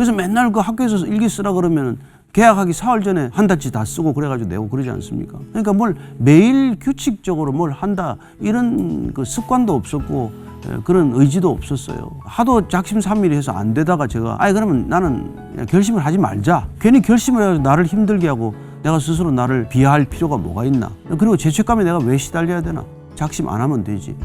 그래서 맨날 그 학교에서 일기 쓰라 그러면 계약하기 사흘 전에 한 달치 다 쓰고 그래가지고 내고 그러지 않습니까? 그러니까 뭘 매일 규칙적으로 뭘 한다 이런 그 습관도 없었고 그런 의지도 없었어요. 하도 작심삼일이 해서 안 되다가 제가 그러면 나는 그냥 결심을 하지 말자. 괜히 결심을 해서 나를 힘들게 하고 내가 스스로 나를 비하할 필요가 뭐가 있나. 그리고 죄책감에 내가 왜 시달려야 되나. 작심 안 하면 되지.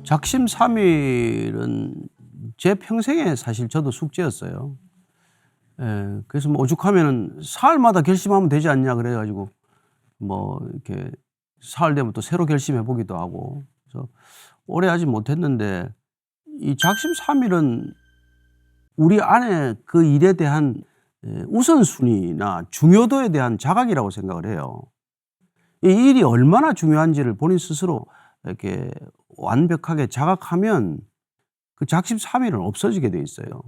작심삼일은 제 평생에 사실 저도 숙제였어요. 그래서 뭐 오죽하면은 사흘마다 결심하면 되지 않냐 그래가지고 뭐 이렇게 사흘 되면 또 새로 결심해 보기도 하고 그래서 오래 하지 못했는데 이 작심삼일은 우리 안에 그 일에 대한 우선순위나 중요도에 대한 자각이라고 생각을 해요. 이 일이 얼마나 중요한지를 본인 스스로 이렇게 완벽하게 자각하면 그 작심삼일은 없어지게 돼 있어요.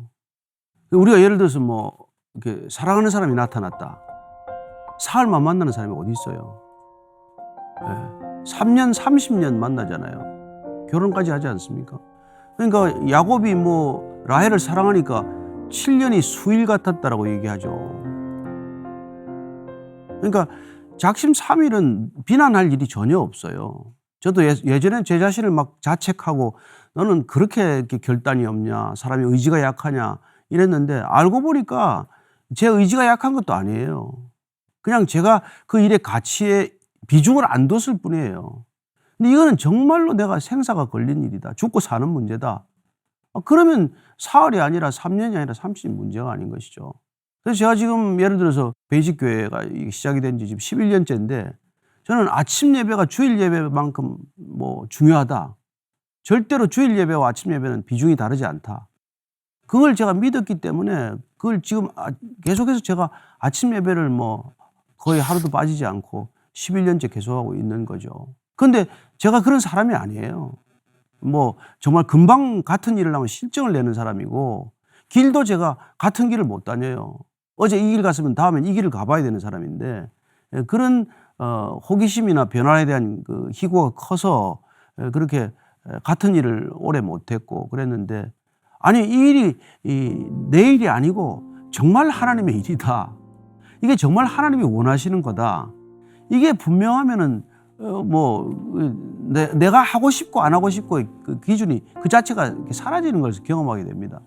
우리가 예를 들어서 뭐 이렇게 사랑하는 사람이 나타났다. 사흘만 만나는 사람이 어디 있어요? 3년, 30년 만나잖아요. 결혼까지 하지 않습니까? 그러니까 야곱이 뭐 라헬을 사랑하니까 7년이 수일 같았다라고 얘기하죠. 그러니까 작심삼일은 비난할 일이 전혀 없어요. 저도 예전에 제 자신을 막 자책하고 너는 그렇게 이렇게 결단이 없냐, 사람이 의지가 약하냐 이랬는데 알고 보니까 제 의지가 약한 것도 아니에요. 그냥 제가 그 일의 가치에 비중을 안 뒀을 뿐이에요. 근데 이거는 정말로 내가 생사가 걸린 일이다. 죽고 사는 문제다. 그러면 사흘이 아니라 3년이 아니라 30년 문제가 아닌 것이죠. 그래서 제가 지금 예를 들어서 베이직교회가 시작이 된 지 지금 11년째인데 저는 아침 예배가 주일 예배만큼 뭐 중요하다. 절대로 주일 예배와 아침 예배는 비중이 다르지 않다. 그걸 제가 믿었기 때문에 그걸 지금 계속해서 제가 아침 예배를 뭐 거의 하루도 빠지지 않고 11년째 계속하고 있는 거죠. 그런데 제가 그런 사람이 아니에요. 뭐 정말 금방 같은 일을 하면 실증을 내는 사람이고 길도 제가 같은 길을 못 다녀요. 어제 이 길 갔으면 다음엔 이 길을 가봐야 되는 사람인데 그런 호기심이나 변화에 대한 그 희구가 커서 그렇게 같은 일을 오래 못했고 그랬는데 아니 이 일이 내 일이 아니고 정말 하나님의 일이다. 이게 정말 하나님이 원하시는 거다. 이게 분명하면은 내가 하고 싶고 안 하고 싶고 그 기준이 그 자체가 사라지는 것을 경험하게 됩니다.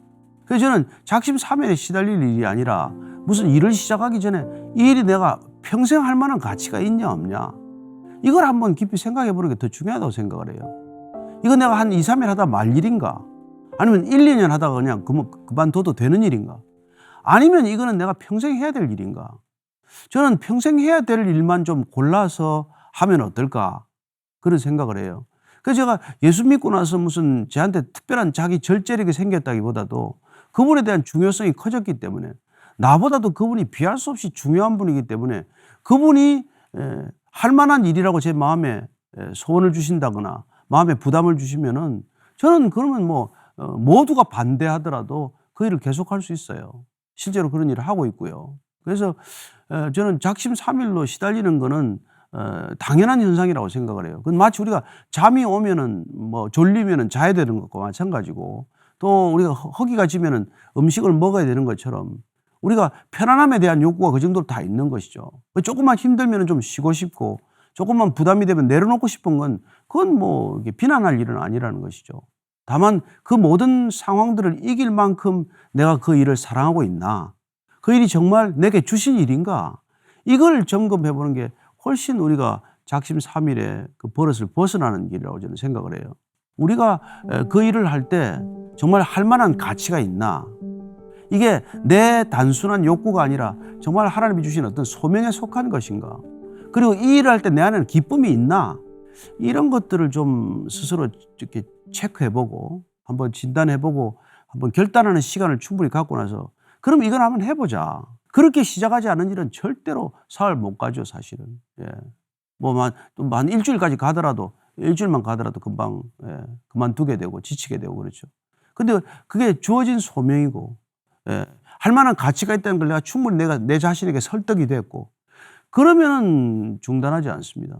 그래서 저는 작심삼일에 시달릴 일이 아니라 무슨 일을 시작하기 전에 이 일이 내가 평생 할 만한 가치가 있냐 없냐 이걸 한번 깊이 생각해 보는 게 더 중요하다고 생각을 해요. 이거 내가 한 2, 3일 하다 말 일인가? 아니면 1, 2년 하다가 그냥 그만둬도 되는 일인가? 아니면 이거는 내가 평생 해야 될 일인가? 저는 평생 해야 될 일만 좀 골라서 하면 어떨까? 그런 생각을 해요. 그래서 제가 예수 믿고 나서 무슨 저한테 특별한 자기 절제력이 생겼다기보다도 그분에 대한 중요성이 커졌기 때문에 나보다도 그분이 비할 수 없이 중요한 분이기 때문에 그분이 할 만한 일이라고 제 마음에 소원을 주신다거나 마음에 부담을 주시면은 저는 그러면 뭐 모두가 반대하더라도 그 일을 계속할 수 있어요. 실제로 그런 일을 하고 있고요. 그래서 저는 작심삼일로 시달리는 거는 당연한 현상이라고 생각을 해요. 그건 마치 우리가 잠이 오면은 뭐 졸리면은 자야 되는 것과 마찬가지고 또 우리가 허기가 지면은 음식을 먹어야 되는 것처럼 우리가 편안함에 대한 욕구가 그 정도로 다 있는 것이죠. 조금만 힘들면 좀 쉬고 싶고 조금만 부담이 되면 내려놓고 싶은 건 그건 뭐 비난할 일은 아니라는 것이죠. 다만 그 모든 상황들을 이길 만큼 내가 그 일을 사랑하고 있나? 그 일이 정말 내게 주신 일인가? 이걸 점검해 보는 게 훨씬 우리가 작심삼일의 그 버릇을 벗어나는 길이라고 저는 생각을 해요. 우리가 그 일을 할 때 정말 할 만한 가치가 있나? 이게 내 단순한 욕구가 아니라 정말 하나님이 주신 어떤 소명에 속한 것인가? 그리고 이 일을 할 때 내 안에는 기쁨이 있나? 이런 것들을 좀 스스로 이렇게 체크해보고 한번 진단해보고 한번 결단하는 시간을 충분히 갖고 나서 그럼 이건 한번 해보자. 그렇게 시작하지 않은 일은 절대로 사흘 못 가죠, 사실은. 예. 한 일주일까지 가더라도, 일주일만 가더라도 금방 그만두게 되고 지치게 되고 그렇죠. 근데 그게 주어진 소명이고, 할 만한 가치가 있다는 걸 내가 충분히 내 자신에게 설득이 됐고, 그러면은 중단하지 않습니다.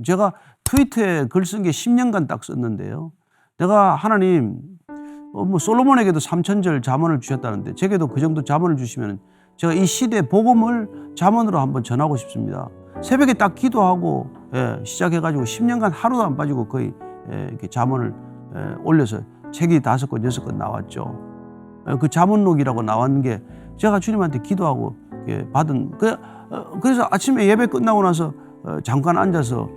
제가 트위터에 글 쓴 게 10년간 딱 썼는데요. 내가 하나님 뭐 솔로몬에게도 3,000절 잠언을 주셨다는데 제게도 그 정도 잠언을 주시면 제가 이 시대 복음을 잠언으로 한번 전하고 싶습니다. 새벽에 딱 기도하고 시작해가지고 10년간 하루도 안 빠지고 거의 이렇게 잠언을 올려서 책이 5권, 6권 나왔죠. 그 잠언록이라고 나왔는 게 제가 주님한테 기도하고 받은 그래서 아침에 예배 끝나고 나서 잠깐 앉아서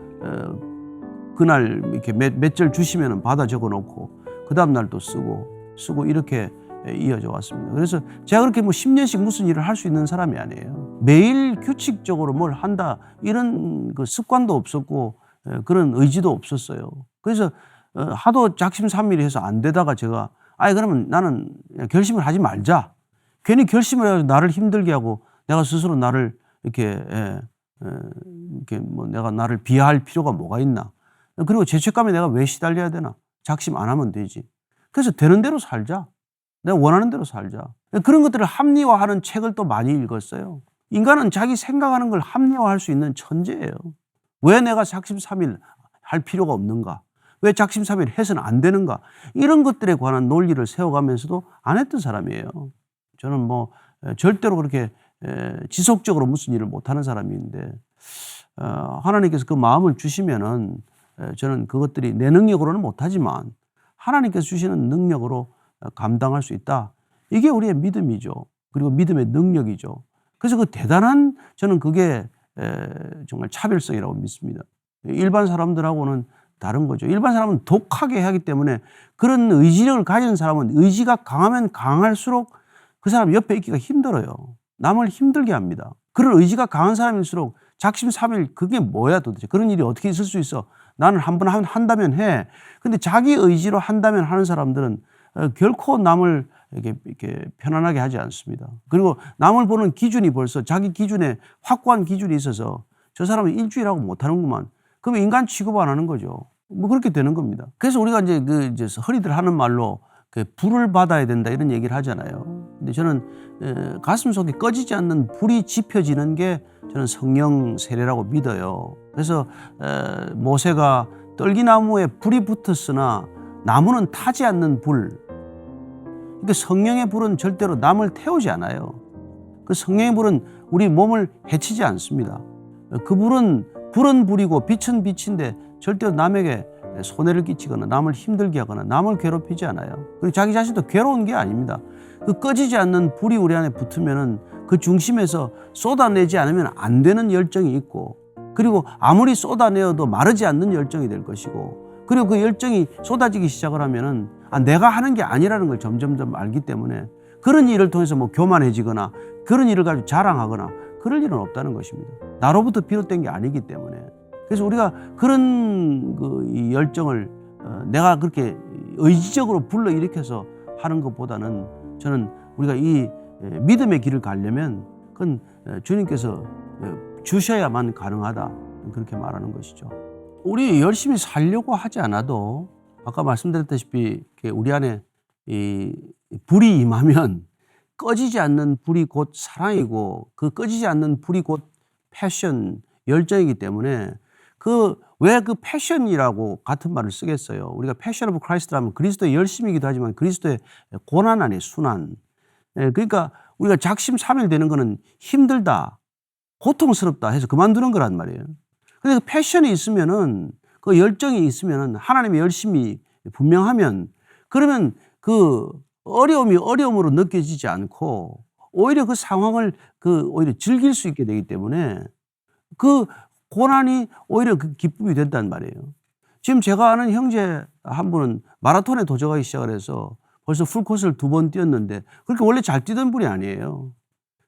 그날 이렇게 몇 절 주시면 받아 적어 놓고 그 다음 날 또 쓰고 이렇게 이어져 왔습니다. 그래서 제가 그렇게 뭐 10년씩 무슨 일을 할 수 있는 사람이 아니에요. 매일 규칙적으로 뭘 한다 이런 그 습관도 없었고 그런 의지도 없었어요. 그래서 하도 작심삼일해서 안 되다가 제가 그러면 나는 결심을 하지 말자. 괜히 결심을 해서 나를 힘들게 하고 내가 스스로 나를 이렇게 뭐 내가 나를 비하할 필요가 뭐가 있나. 그리고 죄책감에 내가 왜 시달려야 되나. 작심 안 하면 되지. 그래서 되는 대로 살자. 내가 원하는 대로 살자. 그런 것들을 합리화하는 책을 또 많이 읽었어요. 인간은 자기 생각하는 걸 합리화할 수 있는 천재예요. 왜 내가 작심삼일 할 필요가 없는가? 왜 작심삼일 해서는 안 되는가? 이런 것들에 관한 논리를 세워가면서도 안 했던 사람이에요. 저는 뭐 절대로 그렇게 지속적으로 무슨 일을 못하는 사람인데 하나님께서 그 마음을 주시면은 저는 그것들이 내 능력으로는 못하지만 하나님께서 주시는 능력으로 감당할 수 있다. 이게 우리의 믿음이죠. 그리고 믿음의 능력이죠. 그래서 그 대단한 저는 그게 정말 차별성이라고 믿습니다. 일반 사람들하고는 다른 거죠. 일반 사람은 독하게 하기 때문에 그런 의지력을 가진 사람은 의지가 강하면 강할수록 그 사람 옆에 있기가 힘들어요. 남을 힘들게 합니다. 그런 의지가 강한 사람일수록 작심삼일 그게 뭐야 도대체. 그런 일이 어떻게 있을 수 있어. 나는 한 번 한다면 해. 근데 자기 의지로 한다면 하는 사람들은 결코 남을 이렇게 편안하게 하지 않습니다. 그리고 남을 보는 기준이 벌써 자기 기준에 확고한 기준이 있어서 저 사람은 일주일하고 못하는구만. 그러면 인간 취급 안 하는 거죠. 뭐 그렇게 되는 겁니다. 그래서 우리가 이제 허리들 하는 말로 불을 받아야 된다 이런 얘기를 하잖아요. 근데 저는 가슴 속에 꺼지지 않는 불이 지펴지는 게 저는 성령 세례라고 믿어요. 그래서 모세가 떨기나무에 불이 붙었으나 나무는 타지 않는 불. 그러니까 성령의 불은 절대로 남을 태우지 않아요. 그 성령의 불은 우리 몸을 해치지 않습니다. 그 불은 불이고 빛은 빛인데 절대로 남에게 손해를 끼치거나 남을 힘들게 하거나 남을 괴롭히지 않아요. 그리고 자기 자신도 괴로운 게 아닙니다. 그 꺼지지 않는 불이 우리 안에 붙으면은 그 중심에서 쏟아내지 않으면 안 되는 열정이 있고, 그리고 아무리 쏟아내어도 마르지 않는 열정이 될 것이고, 그리고 그 열정이 쏟아지기 시작을 하면은 내가 하는 게 아니라는 걸 점점점 알기 때문에 그런 일을 통해서 뭐 교만해지거나 그런 일을 가지고 자랑하거나 그럴 일은 없다는 것입니다. 나로부터 비롯된 게 아니기 때문에. 그래서 우리가 그런 이 열정을 내가 그렇게 의지적으로 불러일으켜서 하는 것보다는 저는 우리가 이 믿음의 길을 가려면 그건 주님께서 주셔야만 가능하다. 그렇게 말하는 것이죠. 우리 열심히 살려고 하지 않아도 아까 말씀드렸다시피 우리 안에 이 불이 임하면 꺼지지 않는 불이 곧 사랑이고 그 꺼지지 않는 불이 곧 패션, 열정이기 때문에 왜 그 패션이라고 같은 말을 쓰겠어요. 우리가 패션 오브 크라이스트라면 그리스도의 열심이기도 하지만 그리스도의 고난 안의 순환. 그러니까 우리가 작심삼일 되는 거는 힘들다, 고통스럽다 해서 그만두는 거란 말이에요. 근데 그 패션이 있으면은 그 열정이 있으면은 하나님의 열심이 분명하면 그러면 그 어려움이 어려움으로 느껴지지 않고 오히려 그 상황을 오히려 즐길 수 있게 되기 때문에 그 고난이 오히려 그 기쁨이 된단 말이에요. 지금 제가 아는 형제 한 분은 마라톤에 도전하기 시작을 해서 벌써 풀코스를 2번 뛰었는데 그렇게 원래 잘 뛰던 분이 아니에요.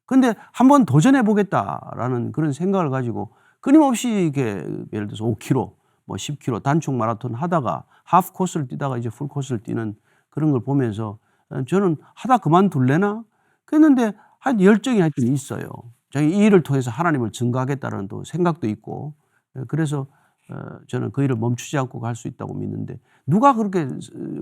근데 한번 도전해 보겠다라는 그런 생각을 가지고 끊임없이 이렇게 예를 들어서 5km, 뭐 10km 단축 마라톤 하다가 하프 코스를 뛰다가 이제 풀 코스를 뛰는 그런 걸 보면서 저는 하다 그만둘래나? 그랬는데 하여튼 열정이 하여튼 있어요. 자기 이 일을 통해서 하나님을 증거하겠다는 또 생각도 있고 그래서 저는 그 일을 멈추지 않고 갈 수 있다고 믿는데 누가 그렇게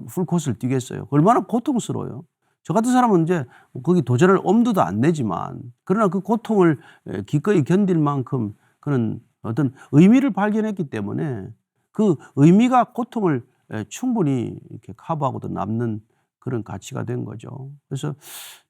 풀코스를 뛰겠어요? 얼마나 고통스러워요. 저 같은 사람은 이제 거기 도전할 엄두도 안 내지만 그러나 그 고통을 기꺼이 견딜 만큼 그런 어떤 의미를 발견했기 때문에 그 의미가 고통을 충분히 이렇게 커버하고도 남는 그런 가치가 된 거죠. 그래서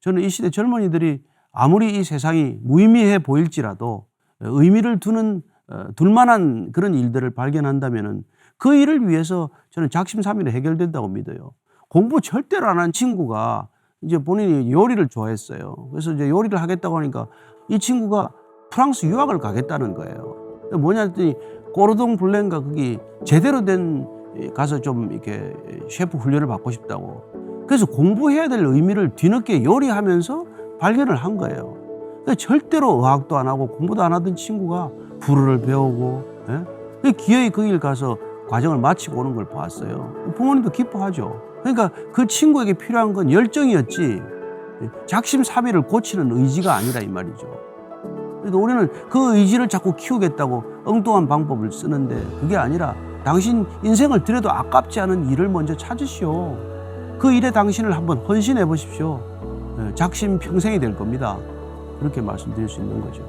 저는 이 시대 젊은이들이 아무리 이 세상이 무의미해 보일지라도 의미를 둘 만한 그런 일들을 발견한다면은 그 일을 위해서 저는 작심삼일에 해결된다고 믿어요. 공부 절대로 안 한 친구가 이제 본인이 요리를 좋아했어요. 그래서 이제 요리를 하겠다고 하니까 이 친구가 프랑스 유학을 가겠다는 거예요. 뭐냐 했더니 꼬르동 블랭가 거기 제대로 된 가서 좀 이렇게 셰프 훈련을 받고 싶다고. 그래서 공부해야 될 의미를 뒤늦게 요리하면서 발견을 한 거예요. 그러니까 절대로 의학도 안 하고 공부도 안 하던 친구가 불어를 배우고, 예? 기어이 그 길 가서 과정을 마치고 오는 걸 봤어요. 부모님도 기뻐하죠. 그러니까 그 친구에게 필요한 건 열정이었지 작심삼일을 고치는 의지가 아니라 이 말이죠. 그래서 우리는 그 의지를 자꾸 키우겠다고 엉뚱한 방법을 쓰는데 그게 아니라 당신 인생을 들여도 아깝지 않은 일을 먼저 찾으시오. 그 일에 당신을 한번 헌신해 보십시오. 작심 평생이 될 겁니다. 그렇게 말씀드릴 수 있는 거죠.